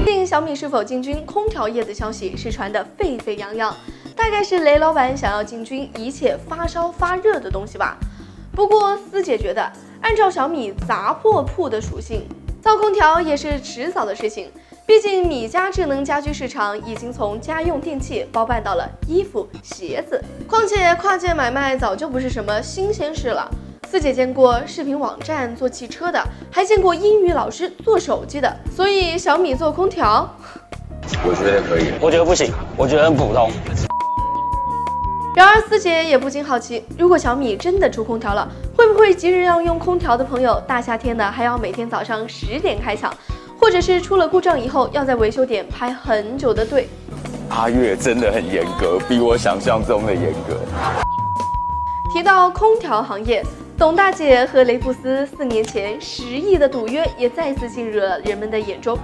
最近小米是否进军空调业的消息是传得沸沸扬扬，大概是雷老板想要进军一切发烧发热的东西吧。不过思姐觉得，按照小米杂货铺的属性，造空调也是迟早的事情。毕竟米家智能家居市场已经从家用电器包办到了衣服、鞋子，况且跨界买卖早就不是什么新鲜事了。思姐见过视频网站做汽车的，还见过英语老师做手机的，所以小米做空调，我觉得可以，我觉得不行，我觉得很普通。然而思姐也不禁好奇，如果小米真的出空调了，会不会急着让用空调的朋友大夏天的还要每天早上10点开抢，或者是出了故障以后要在维修点排很久的队？阿月真的很严格，比我想象中的严格。提到空调行业，董大姐和雷布斯4年前10亿的赌约也再次进入了人们的眼中。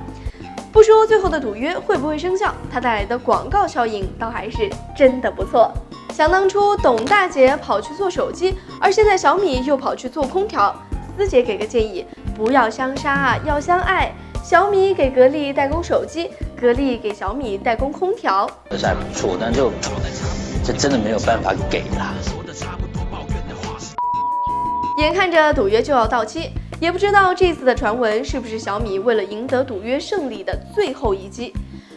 不说最后的赌约会不会生效，它带来的广告效应倒还是真的不错。想当初董大姐跑去做手机，而现在小米又跑去做空调，思姐给个建议，不要相杀，要相爱。小米给格力代工手机，格力给小米代工空调，这还不错，但这真的没有办法给啦。眼看着赌约就要到期，也不知道这次的传闻是不是小米为了赢得赌约胜利的最后一击。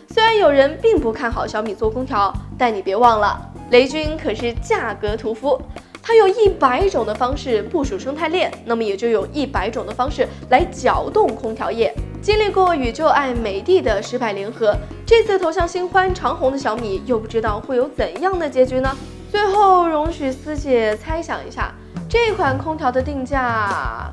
虽然有人并不看好小米做空调，但你别忘了，雷军可是价格屠夫，他有100种的方式部署生态链，那么也就有100种的方式来搅动空调业。经历过与旧爱美的的失败联合，这次投向新欢长虹的小米又不知道会有怎样的结局呢？最后容许思姐猜想一下，这款空调的定价